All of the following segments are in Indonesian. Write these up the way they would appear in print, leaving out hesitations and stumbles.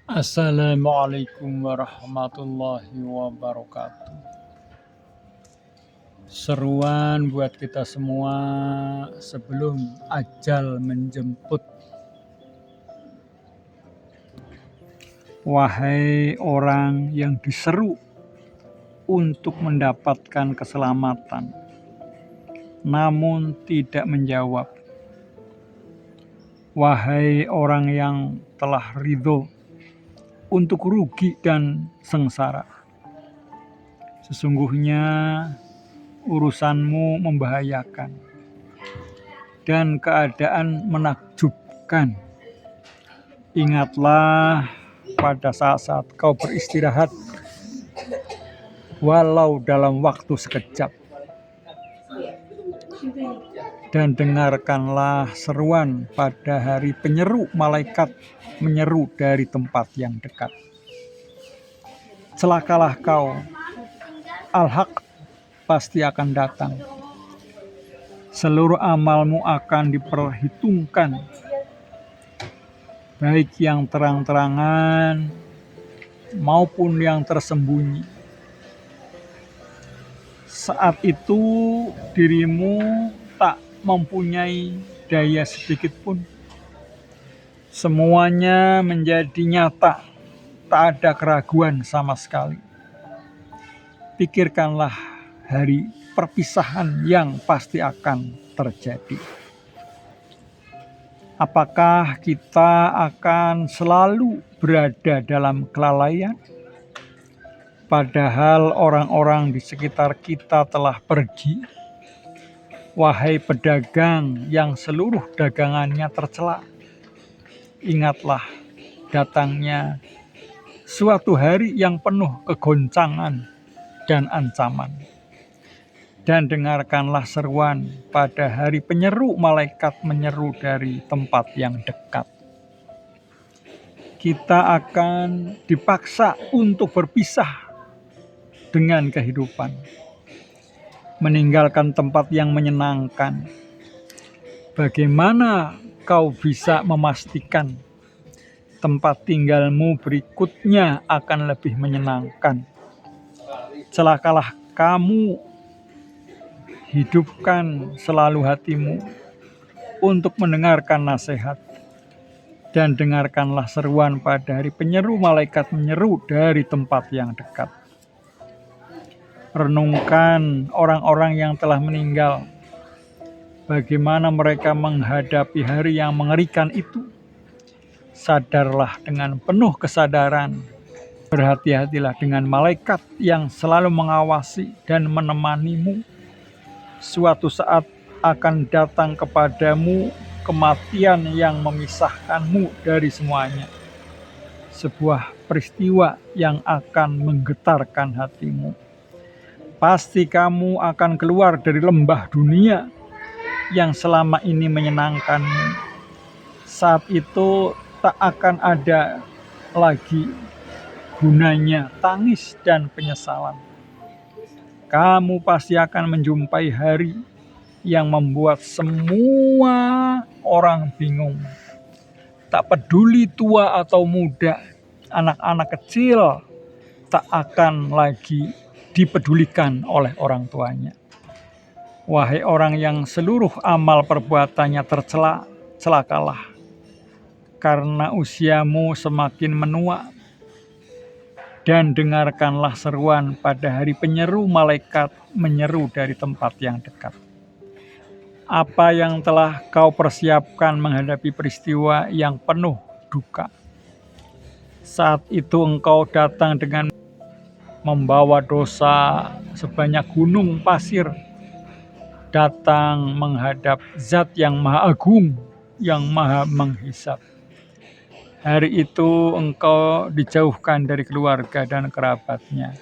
Assalamualaikum warahmatullahi wabarakatuh. Seruan buat kita semua sebelum ajal menjemput. Wahai orang yang diseru untuk mendapatkan keselamatan, namun tidak menjawab. Wahai orang yang telah ridho untuk rugi dan sengsara, sesungguhnya urusanmu membahayakan dan keadaan menakjubkan. Ingatlah pada saat-saat kau beristirahat, walau dalam waktu sekejap, dan dengarkanlah seruan pada hari penyeru malaikat menyeru dari tempat yang dekat. Celakalah kau, al-haq pasti akan datang. Seluruh amalmu akan diperhitungkan, baik yang terang-terangan maupun yang tersembunyi. Saat itu dirimu tak mempunyai daya sedikit pun. Semuanya menjadi nyata, tak ada keraguan sama sekali. Pikirkanlah hari perpisahan yang pasti akan terjadi. Apakah kita akan selalu berada dalam kelalaian? Padahal orang-orang di sekitar kita telah pergi. Wahai pedagang yang seluruh dagangannya tercela, ingatlah datangnya suatu hari yang penuh kegoncangan dan ancaman. Dan dengarkanlah seruan pada hari penyeru malaikat menyeru dari tempat yang dekat. Kita akan dipaksa untuk berpisah dengan kehidupan, meninggalkan tempat yang menyenangkan. Bagaimana kau bisa memastikan tempat tinggalmu berikutnya akan lebih menyenangkan? Celakalah kamu, hidupkan selalu hatimu untuk mendengarkan nasihat, dan dengarkanlah seruan pada hari penyeru malaikat menyeru dari tempat yang dekat. Renungkan orang-orang yang telah meninggal, bagaimana mereka menghadapi hari yang mengerikan itu. Sadarlah dengan penuh kesadaran, berhati-hatilah dengan malaikat yang selalu mengawasi dan menemanimu. Suatu saat akan datang kepadamu kematian yang memisahkanmu dari semuanya. Sebuah peristiwa yang akan menggetarkan hatimu. Pasti kamu akan keluar dari lembah dunia yang selama ini menyenangkanmu. Saat itu tak akan ada lagi gunanya tangis dan penyesalan. Kamu pasti akan menjumpai hari yang membuat semua orang bingung. Tak peduli tua atau muda, anak-anak kecil tak akan lagi dipedulikan oleh orang tuanya. Wahai orang yang seluruh amal perbuatannya tercela, celakalah, karena usiamu semakin menua. Dan dengarkanlah seruan pada hari penyeru malaikat menyeru dari tempat yang dekat. Apa yang telah kau persiapkan menghadapi peristiwa yang penuh duka? Saat itu engkau datang dengan membawa dosa sebanyak gunung pasir, datang menghadap Zat yang Maha Agung, yang Maha menghisap. Hari itu engkau dijauhkan dari keluarga dan kerabatnya,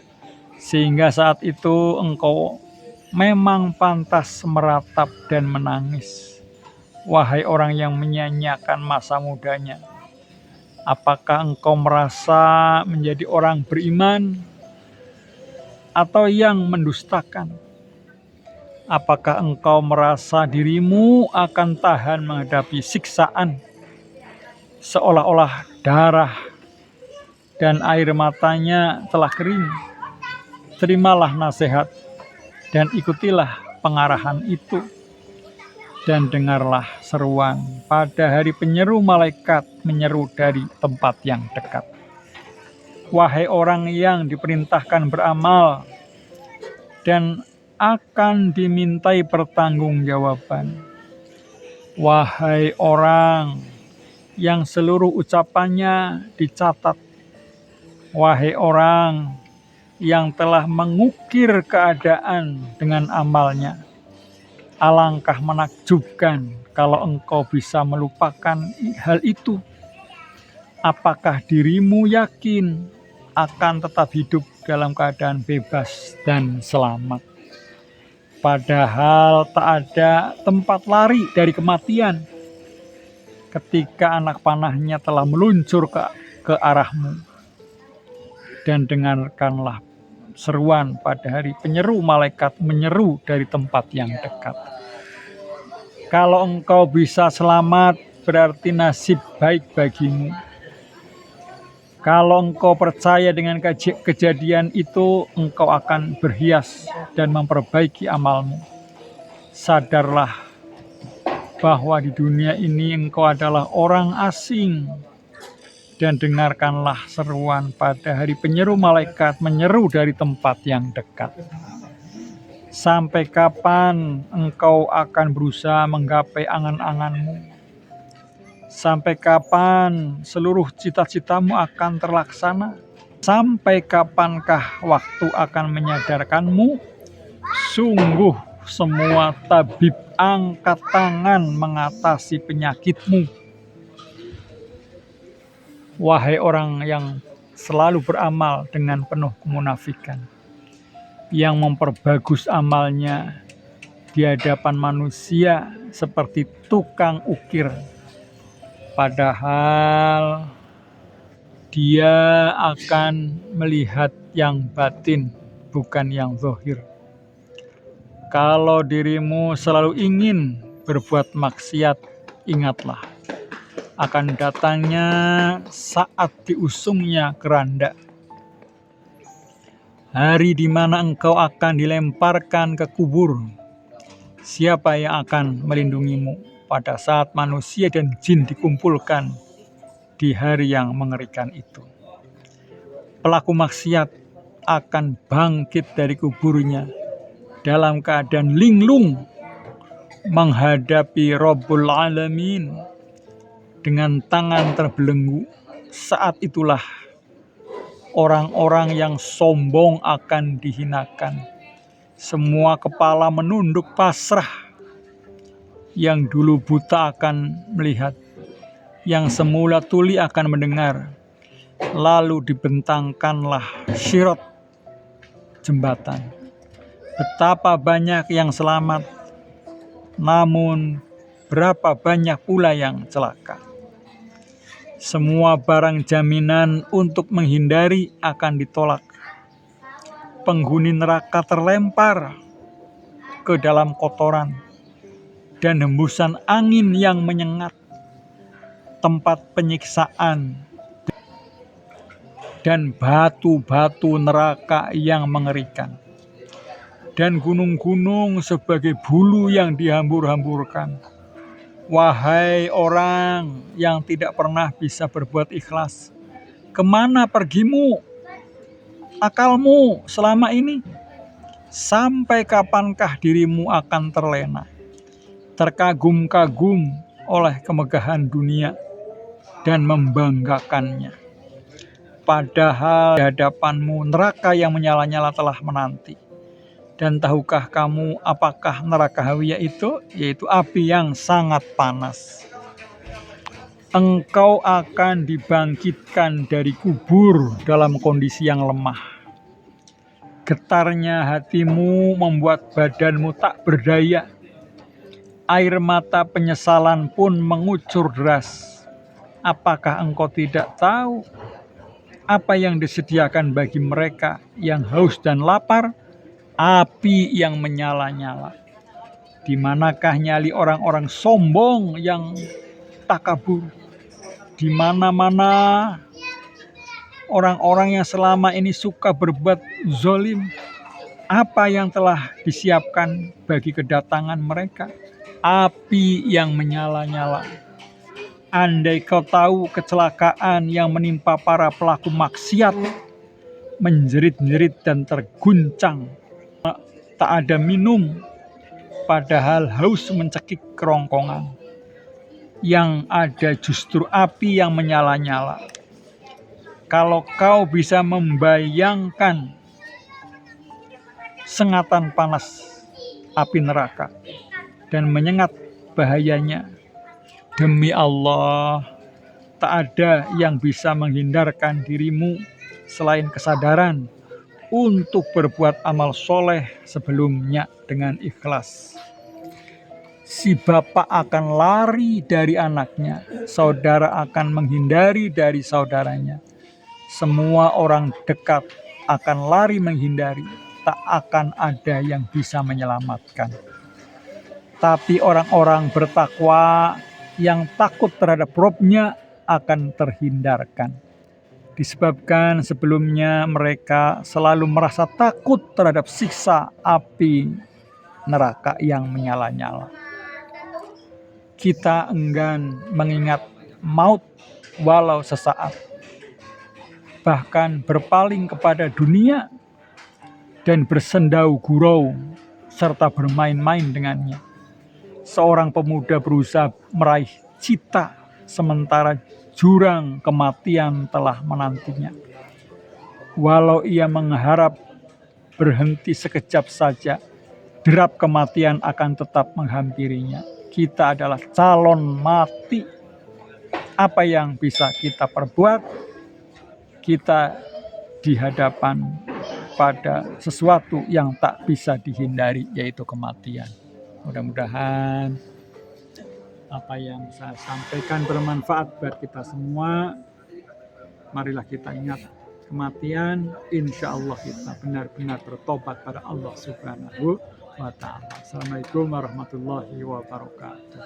sehingga saat itu engkau memang pantas meratap dan menangis. Wahai orang yang menyia-nyiakan masa mudanya, apakah engkau merasa menjadi orang beriman atau yang mendustakan? Apakah engkau merasa dirimu akan tahan menghadapi siksaan, seolah-olah darah dan air matanya telah kering. Terimalah nasihat dan ikutilah pengarahan itu, dan dengarlah seruan pada hari penyeru malaikat menyeru dari tempat yang dekat. Wahai orang yang diperintahkan beramal dan akan dimintai pertanggungjawaban. Wahai orang yang seluruh ucapannya dicatat. Wahai orang yang telah mengukir keadaan dengan amalnya. Alangkah menakjubkan kalau engkau bisa melupakan hal itu. Apakah dirimu yakin akan tetap hidup dalam keadaan bebas dan selamat? Padahal tak ada tempat lari dari kematian ketika anak panahnya telah meluncur ke arahmu. Dan dengarkanlah seruan pada hari penyeru malaikat menyeru dari tempat yang dekat. Kalau engkau bisa selamat, berarti nasib baik bagimu. Kalau engkau percaya dengan kejadian itu, engkau akan berhias dan memperbaiki amalmu. Sadarlah bahwa di dunia ini engkau adalah orang asing. Dan dengarkanlah seruan pada hari penyeru malaikat menyeru dari tempat yang dekat. Sampai kapan engkau akan berusaha menggapai angan-anganmu? Sampai kapan seluruh cita-citamu akan terlaksana? Sampai kapankah waktu akan menyadarkanmu? Sungguh semua tabib angkat tangan mengatasi penyakitmu. Wahai orang yang selalu beramal dengan penuh kemunafikan, yang memperbagus amalnya di hadapan manusia seperti tukang ukir, padahal dia akan melihat yang batin, bukan yang zahir. Kalau dirimu selalu ingin berbuat maksiat, ingatlah akan datangnya saat diusungnya keranda. Hari di mana engkau akan dilemparkan ke kubur. Siapa yang akan melindungimu pada saat manusia dan jin dikumpulkan di hari yang mengerikan itu? Pelaku maksiat akan bangkit dari kuburnya dalam keadaan linglung menghadapi Rabbul Alamin dengan tangan terbelenggu. Saat itulah orang-orang yang sombong akan dihinakan. Semua kepala menunduk pasrah. Yang dulu buta akan melihat, yang semula tuli akan mendengar. Lalu dibentangkanlah syirat jembatan. Betapa banyak yang selamat, namun berapa banyak pula yang celaka. Semua barang jaminan untuk menghindari akan ditolak. Penghuni neraka terlempar ke dalam kotoran dan hembusan angin yang menyengat. Tempat penyiksaan dan batu-batu neraka yang mengerikan. Dan gunung-gunung sebagai bulu yang dihambur-hamburkan. Wahai orang yang tidak pernah bisa berbuat ikhlas, kemana pergimu, akalmu selama ini? Sampai kapankah dirimu akan terlena, terkagum-kagum oleh kemegahan dunia dan membanggakannya? Padahal di hadapanmu neraka yang menyala-nyala telah menanti. Dan tahukah kamu apakah neraka Hawiyah itu? Yaitu api yang sangat panas. Engkau akan dibangkitkan dari kubur dalam kondisi yang lemah. Getarnya hatimu membuat badanmu tak berdaya. Air mata penyesalan pun mengucur deras. Apakah engkau tidak tahu apa yang disediakan bagi mereka yang haus dan lapar? Api yang menyala-nyala. Di manakah nyali orang-orang sombong yang takabur? Di mana-mana orang-orang yang selama ini suka berbuat zolim, apa yang telah disiapkan bagi kedatangan mereka? Api yang menyala-nyala. Andai kau tahu kecelakaan yang menimpa para pelaku maksiat, menjerit-jerit dan terguncang, tak ada minum, padahal haus mencekik kerongkongan. Yang ada justru api yang menyala-nyala. Kalau kau bisa membayangkan sengatan panas api neraka dan menyengat bahayanya, demi Allah, tak ada yang bisa menghindarkan dirimu selain kesadaran untuk berbuat amal soleh sebelumnya dengan ikhlas. Si bapak akan lari dari anaknya, saudara akan menghindari dari saudaranya. Semua orang dekat akan lari menghindari, tak akan ada yang bisa menyelamatkan. Tapi orang-orang bertakwa yang takut terhadap Robnya akan terhindarkan. Disebabkan sebelumnya mereka selalu merasa takut terhadap siksa api neraka yang menyala-nyala. Kita enggan mengingat maut walau sesaat. Bahkan berpaling kepada dunia dan bersendau gurau serta bermain-main dengannya. Seorang pemuda berusaha meraih cita sementara jurang kematian telah menantinya. Walau ia mengharap berhenti sekejap saja, derap kematian akan tetap menghampirinya. Kita adalah calon mati. Apa yang bisa kita perbuat? Kita di hadapan pada sesuatu yang tak bisa dihindari, yaitu kematian. Mudah-mudahan apa yang saya sampaikan bermanfaat buat kita semua. Marilah kita ingat kematian, insya Allah kita benar-benar bertobat pada Allah Subhanahu wa Ta'ala. Assalamualaikum warahmatullahi wabarakatuh.